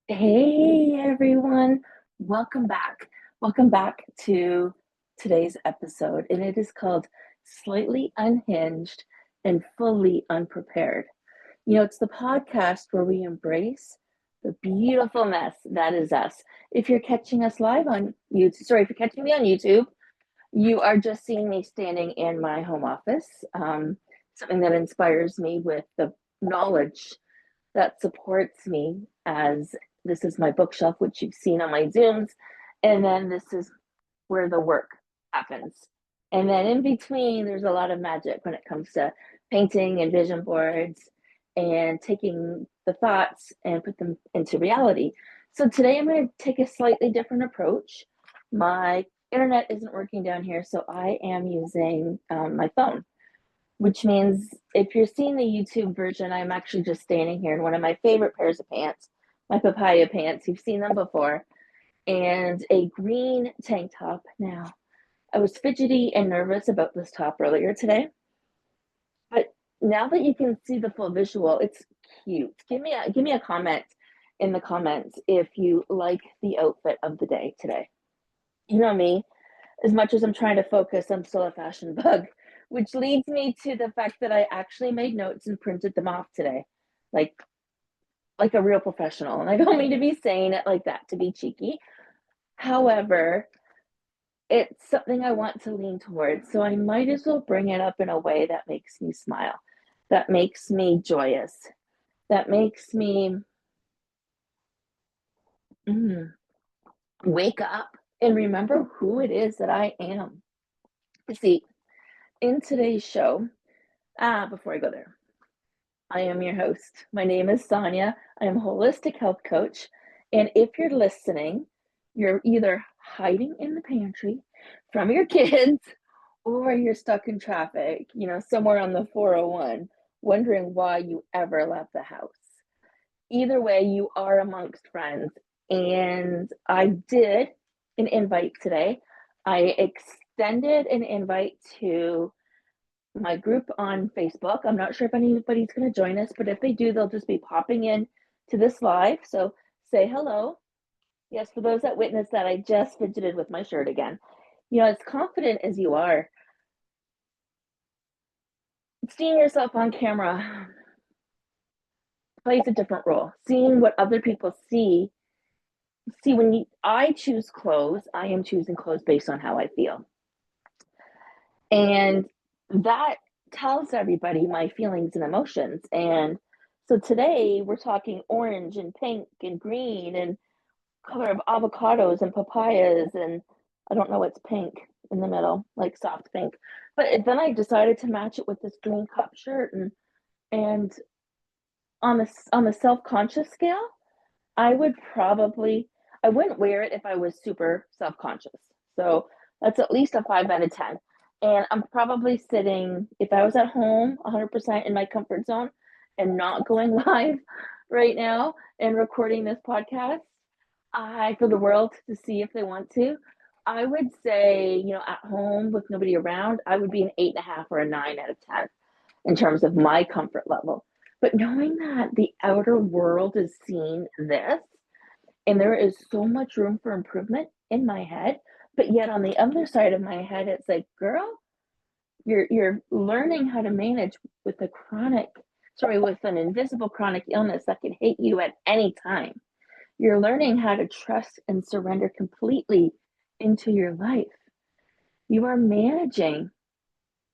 Hey everyone, welcome back. Welcome back to today's episode, and it is called Slightly Unhinged and Fully Unprepared. It's the podcast where we embrace the beautiful mess that is us. If you're catching us live on YouTube, if you're catching me on YouTube, you are just seeing me standing in my home office, something that inspires me with the knowledge that supports me as this is my bookshelf, which you've seen on my Zooms. And then this is where the work happens. And then in between, there's a lot of magic when it comes to painting and vision boards and taking the thoughts and put them into reality. So today I'm going to take a slightly different approach. My internet isn't working down here, so I am using my phone, which means if you're seeing the YouTube version, I'm actually just standing here in one of my favorite pairs of pants, my papaya pants. You've seen them before, and a green tank top. Now, I was fidgety and nervous about this top earlier today, but now that you can see the full visual, it's cute. Give me a comment in the comments if you like the outfit of the day today. You know me, as much as I'm trying to focus, I'm still a fashion bug, which leads me to the fact that I actually made notes and printed them off today, like like a real professional. And I don't mean to be saying it like that to be cheeky. However, it's something I want to lean towards, so I might as well bring it up in a way that makes me smile, that makes me joyous, that makes me mm, wake up and remember who it is that I am. See, in today's show, before I go there, I am your host. My name is Sonya. I am a holistic health coach. And if you're listening, you're either hiding in the pantry from your kids or you're stuck in traffic, somewhere on the 401, wondering why you ever left the house. Either way, you are amongst friends. And I did an invite today. I extended an invite to my group on Facebook. I'm not sure if anybody's going to join us, but if they do, they'll just be popping in to this live. So say hello. Yes, for those that witnessed that, I just fidgeted with my shirt again. As confident as you are, seeing yourself on camera plays a different role. Seeing what other people see. See, I choose clothes, I am choosing clothes based on how I feel. And that tells everybody my feelings and emotions. And so today we're talking orange and pink and green and color of avocados and papayas, and I don't know what's pink in the middle, like soft pink. But then I decided to match it with this green cup shirt, and on the self-conscious scale, I wouldn't wear it if I was super self-conscious. So that's at least a 5 out of 10. And I'm probably sitting, if I was at home, 100% in my comfort zone and not going live right now and recording this podcast, for the world to see if they want to, I would say, at home with nobody around, I would be an 8.5 or a 9 out of 10 in terms of my comfort level. But knowing that the outer world is seeing this, and there is so much room for improvement in my head, but yet on the other side of my head, it's like, girl, you're learning how to manage with with an invisible chronic illness that can hit you at any time. You're learning how to trust and surrender completely into your life. You are managing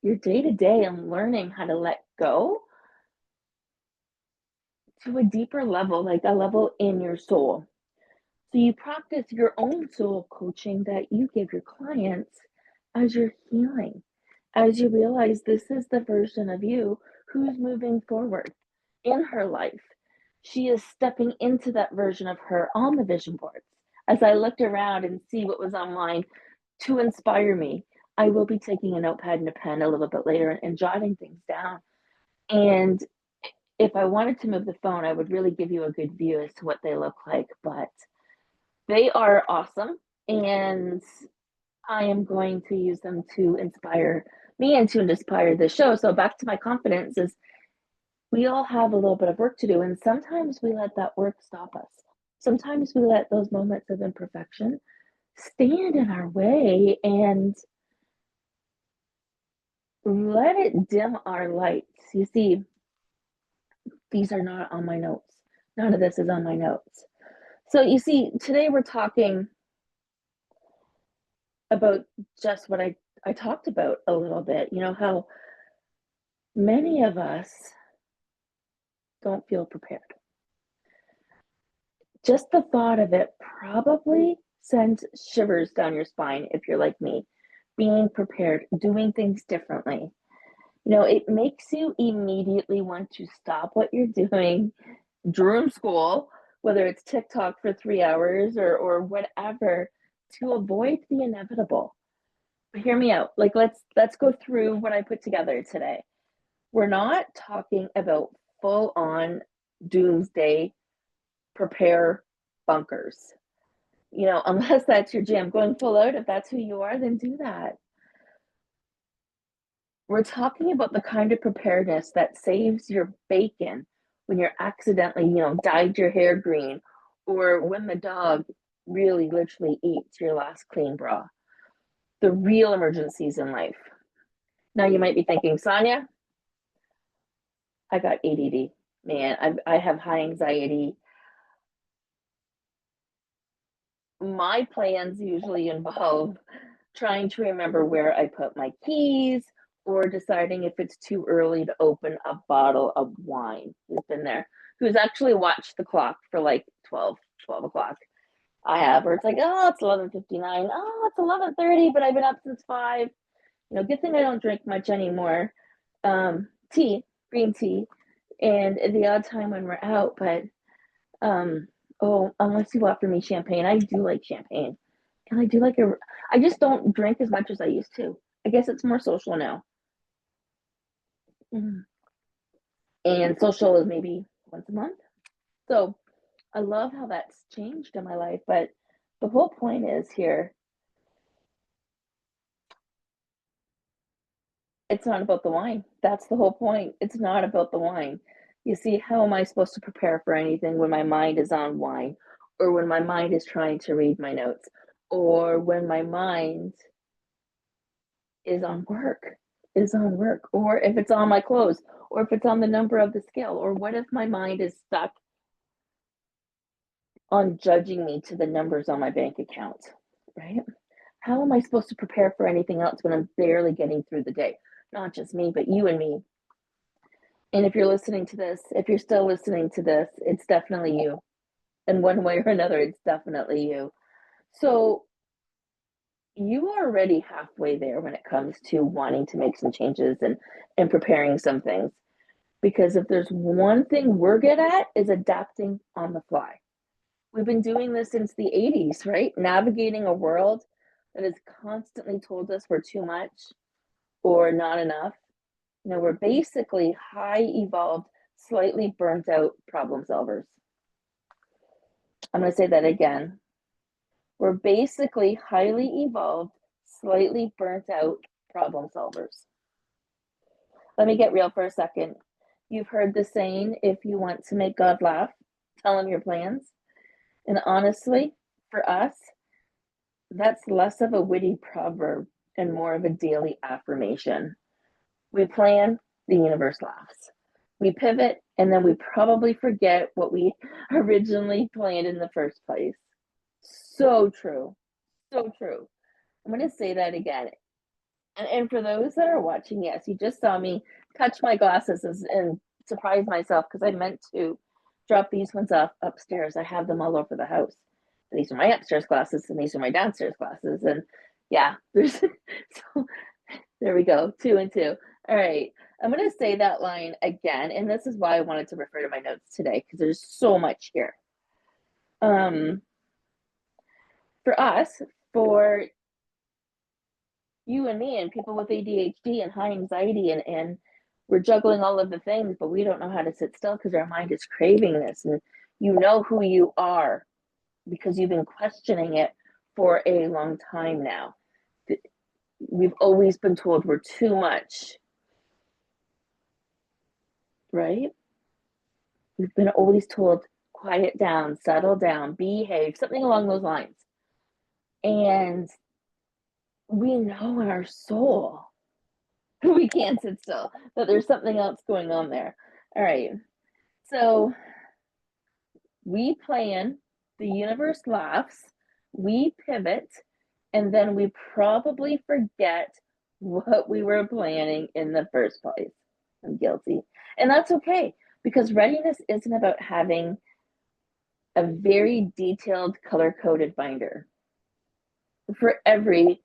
your day to day and learning how to let go to a deeper level, like a level in your soul. So you practice your own soul coaching that you give your clients as you're healing, as you realize this is the version of you who's moving forward in her life. She is stepping into that version of her on the vision boards. As I looked around and see what was online to inspire me, I will be taking a notepad and a pen a little bit later and jotting things down. And if I wanted to move the phone, I would really give you a good view as to what they look like. But they are awesome, and I am going to use them to inspire me and to inspire the show. So back to my confidence is we all have a little bit of work to do, and sometimes we let that work stop us. sometimes we let those moments of imperfection stand in our way and let it dim our lights. You see, these are not on my notes. None of this is on my notes. So you see, today we're talking about just what I talked about a little bit, how many of us don't feel prepared. Just the thought of it probably sends shivers down your spine if you're like me. Being prepared, doing things differently. It makes you immediately want to stop what you're doing, during school, whether it's TikTok for 3 hours or whatever, to avoid the inevitable. But hear me out. Like let's go through what I put together today. We're not talking about full on doomsday prepare bunkers. Unless that's your jam, going full out, if that's who you are, then do that. We're talking about the kind of preparedness that saves your bacon when you're accidentally, dyed your hair green, or when the dog really literally eats your last clean bra. The real emergencies in life. Now you might be thinking, Sonya, I got ADD. Man, I have high anxiety. My plans usually involve trying to remember where I put my keys or deciding if it's too early to open a bottle of wine. Who's been there? Who's actually watched the clock for like 12 o'clock? I have, where it's like, oh, it's 11:59. Oh, it's 11:30, but I've been up since 5. Good thing I don't drink much anymore. Tea, green tea, and the odd time when we're out, but unless you offer me champagne. I do like champagne. And I just don't drink as much as I used to. I guess it's more social now. Mm. And social is maybe once a month. So I love how that's changed in my life. But the whole point is here, it's not about the wine. That's the whole point. It's not about the wine. You see, how am I supposed to prepare for anything when my mind is on wine, or when my mind is trying to read my notes, or when my mind is on work, or if it's on my clothes, or if it's on the number of the scale, or what if my mind is stuck on judging me to the numbers on my bank account, right? How am I supposed to prepare for anything else when I'm barely getting through the day? Not just me, but you and me. And if you're listening to this, if you're still listening to this, it's definitely you. In one way or another, it's definitely you. So you are already halfway there when it comes to wanting to make some changes and preparing some things. Because if there's one thing we're good at, is adapting on the fly. We've been doing this since the 80s, right? Navigating a world that has constantly told us we're too much or not enough. We're basically high evolved, slightly burnt out problem solvers. I'm going to say that again. We're basically highly evolved, slightly burnt out problem solvers. Let me get real for a second. You've heard the saying, if you want to make God laugh, tell him your plans. And honestly, for us, that's less of a witty proverb and more of a daily affirmation. We plan, the universe laughs. We pivot, and then we probably forget what we originally planned in the first place. So true. So true. I'm going to say that again. And for those that are watching, yes, you just saw me touch my glasses and surprise myself because I meant to drop these ones off upstairs. I have them all over the house. And these are my upstairs glasses and these are my downstairs glasses. And yeah, there's so there we go, 2 and 2. All right, I'm going to say that line again, and this is why I wanted to refer to my notes today because there's so much here. For us, for you and me and people with ADHD and high anxiety, and we're juggling all of the things, but we don't know how to sit still because our mind is craving this. And you know who you are because you've been questioning it for a long time now. We've always been told we're too much, right? We've been always told quiet down, settle down, behave, something along those lines. And we know in our soul we can't sit still, that there's something else going on there. All right. So we plan, the universe laughs, we pivot, and then we probably forget what we were planning in the first place. I'm guilty. And that's okay, because readiness isn't about having a very detailed color-coded binder for every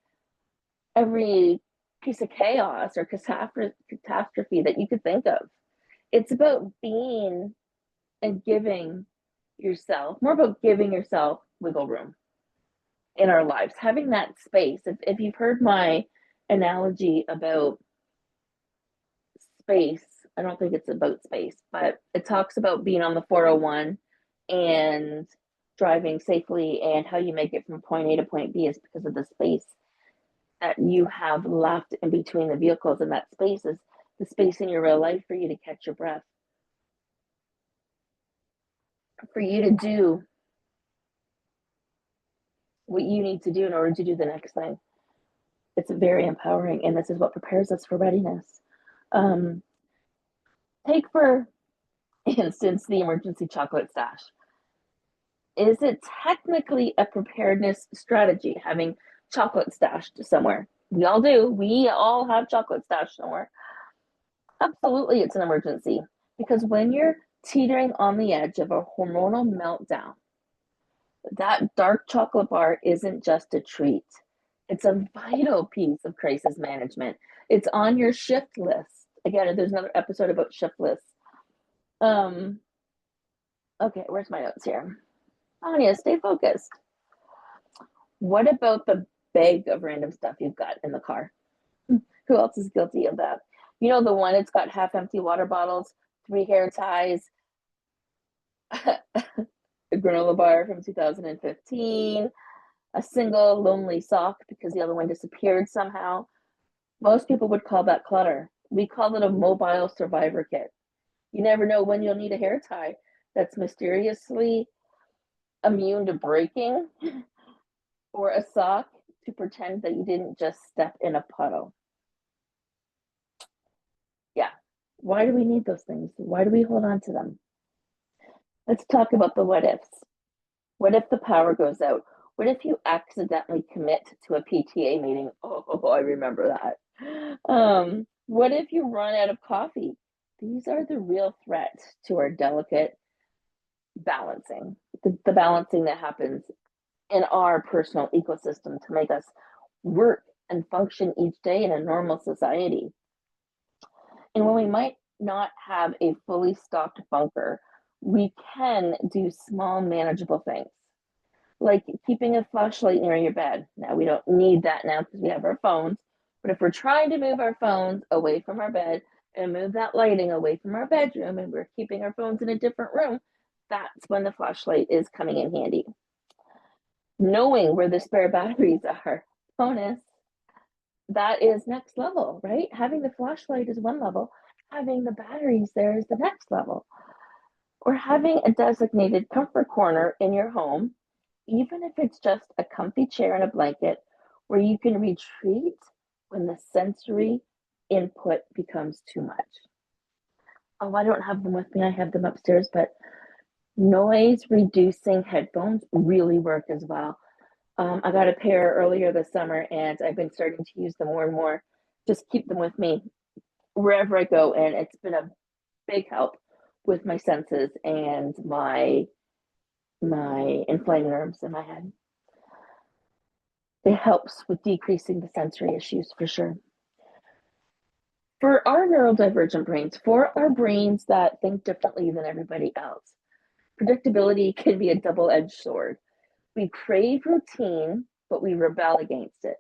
piece of chaos or catastrophe that you could think of. It's about being and giving yourself, more about giving yourself wiggle room in our lives, having that space. If you've heard my analogy about space, I don't think it's about space, but it talks about being on the 401 and driving safely, and how you make it from point A to point B is because of the space that you have left in between the vehicles, and that space is the space in your real life for you to catch your breath, for you to do what you need to do in order to do the next thing. It's very empowering, and this is what prepares us for readiness. Take, for instance, the emergency chocolate stash. Is it technically a preparedness strategy, having chocolate stashed somewhere? We all do. We all have chocolate stashed somewhere. Absolutely, it's an emergency, because when you're teetering on the edge of a hormonal meltdown, that dark chocolate bar isn't just a treat. It's a vital piece of crisis management. It's on your shift list. Again, there's another episode about shift lists. Okay, where's my notes here? Anya, stay focused. What about the bag of random stuff you've got in the car? Who else is guilty of that? You know, the one, it's got half empty water bottles, 3 hair ties, a granola bar from 2015, a single lonely sock because the other one disappeared somehow. Most people would call that clutter. We call it a mobile survivor kit. You never know when you'll need a hair tie that's mysteriously immune to breaking, or a sock to pretend that you didn't just step in a puddle. Yeah. Why do we need those things? Why do we hold on to them? Let's talk about the what ifs. What if the power goes out? What if you accidentally commit to a PTA meeting? Oh, I remember that. What if you run out of coffee? These are the real threats to our delicate balancing, the balancing that happens in our personal ecosystem to make us work and function each day in a normal society. And when we might not have a fully stocked bunker, we can do small, manageable things, like keeping a flashlight near your bed. Now, we don't need that now because we have our phones, but if we're trying to move our phones away from our bed and move that lighting away from our bedroom, and we're keeping our phones in a different room, that's when the flashlight is coming in handy. Knowing where the spare batteries are, bonus, that is next level, right? Having the flashlight is one level, having the batteries there is the next level. Or having a designated comfort corner in your home, even if it's just a comfy chair and a blanket, where you can retreat when the sensory input becomes too much. Oh, I don't have them with me. I have them upstairs, but noise reducing headphones really work as well. I got a pair earlier this summer, and I've been starting to use them more and more. Just keep them with me wherever I go, and it's been a big help with my senses and my inflamed nerves in my head. It helps with decreasing the sensory issues for sure. For our neurodivergent brains, for our brains that think differently than everybody else, predictability can be a double-edged sword. We crave routine, but we rebel against it.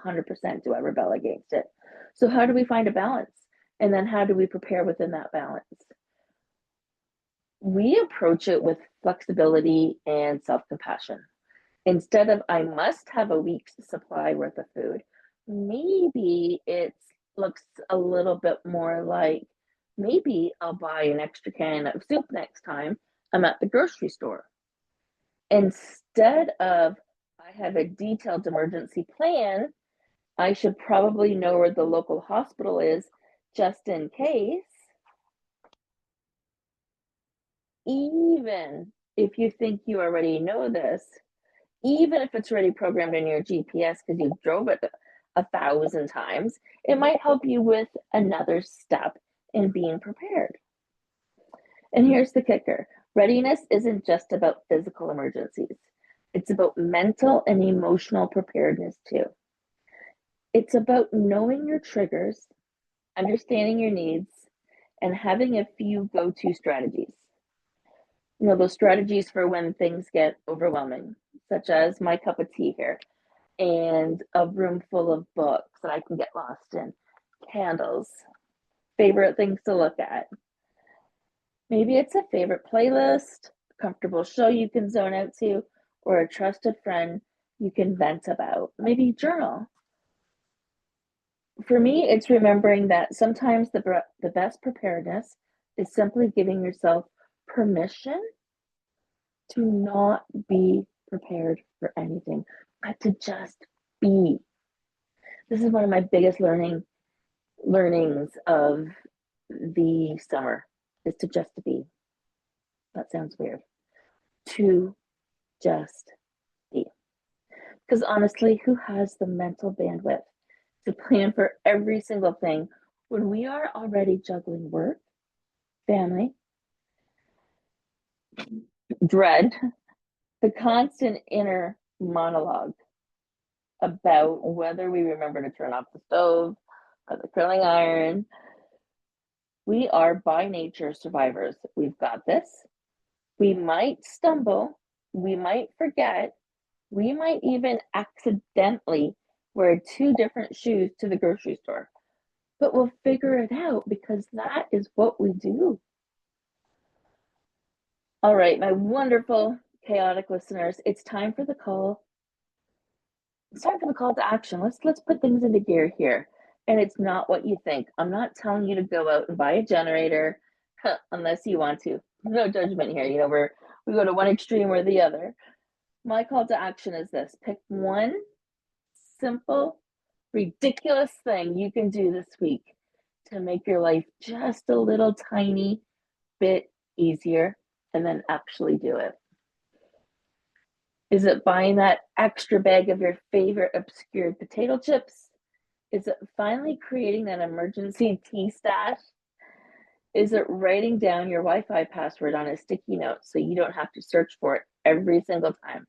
100% do I rebel against it. So how do we find a balance? And then how do we prepare within that balance? We approach it with flexibility and self-compassion. Instead of, I must have a week's supply worth of food, maybe it looks a little bit more like, maybe I'll buy an extra can of soup next time. I'm at the grocery store. Instead of, I have a detailed emergency plan, I should probably know where the local hospital is just in case. Even if you think you already know this, even if it's already programmed in your GPS because you drove it 1,000 times, it might help you with another step in being prepared. And here's the kicker. Readiness isn't just about physical emergencies. It's about mental and emotional preparedness too. It's about knowing your triggers, understanding your needs, and having a few go-to strategies. You know, those strategies for when things get overwhelming, such as my cup of tea here, and a room full of books that I can get lost in, candles, favorite things to look at. Maybe it's a favorite playlist, a comfortable show you can zone out to, or a trusted friend you can vent about. Maybe journal. For me, it's remembering that sometimes the best preparedness is simply giving yourself permission to not be prepared for anything, but to just be. This is one of my biggest learnings of the summer, is to just be. That sounds weird. To just be. Because honestly, who has the mental bandwidth to plan for every single thing when we are already juggling work, family, dread, the constant inner monologue about whether we remember to turn off the stove or the curling iron. We are by nature survivors. We've got this. We might stumble. We might forget. We might even accidentally wear 2 different shoes to the grocery store. But we'll figure it out because that is what we do. All right, my wonderful, chaotic listeners, it's time for the call. It's time for the call to action. Let's put things into gear here. And it's not what you think. I'm not telling you to go out and buy a generator, unless you want to. No judgment here. You know, we go to one extreme or the other. My call to action is this: pick one simple, ridiculous thing you can do this week to make your life just a little tiny bit easier, and then actually do it. Is it buying that extra bag of your favorite obscured potato chips? Is it finally creating that emergency tea stash? Is it writing down your Wi-Fi password on a sticky note so you don't have to search for it every single time?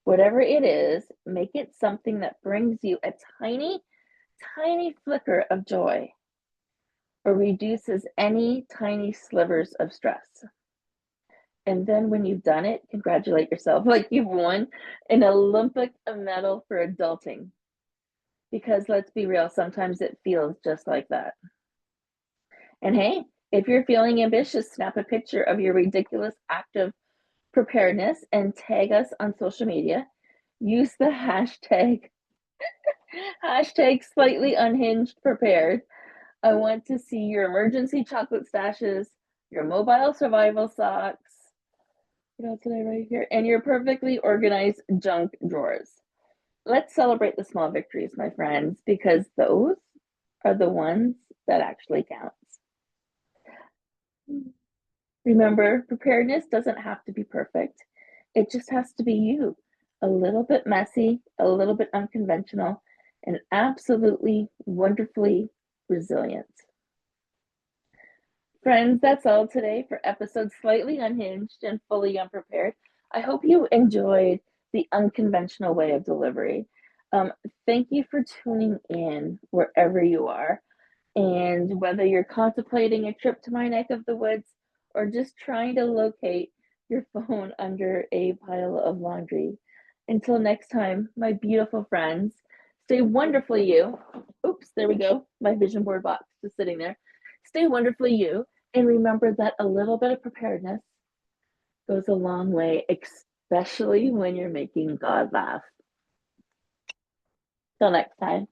Whatever it is, make it something that brings you a tiny, tiny flicker of joy or reduces any tiny slivers of stress. And then when you've done it, congratulate yourself like you've won an Olympic medal for adulting. Because let's be real, sometimes it feels just like that. And hey, if you're feeling ambitious, snap a picture of your ridiculous act of preparedness and tag us on social media. Use the hashtag slightly unhinged prepared. I want to see your emergency chocolate stashes, your mobile survival socks. What else did I write here? And your perfectly organized junk drawers. Let's celebrate the small victories, my friends, because those are the ones that actually count. Remember, preparedness doesn't have to be perfect. It just has to be you. A little bit messy, a little bit unconventional, and absolutely wonderfully resilient. Friends, that's all today for episode Slightly Unhinged and Fully Unprepared. I hope you enjoyed the unconventional way of delivery. Thank you for tuning in wherever you are. And whether you're contemplating a trip to my neck of the woods or just trying to locate your phone under a pile of laundry. Until next time, my beautiful friends, stay wonderfully you. Oops, there we go. My vision board box just sitting there. Stay wonderfully you. And remember that a little bit of preparedness goes a long way, especially when you're making God laugh. Till next time.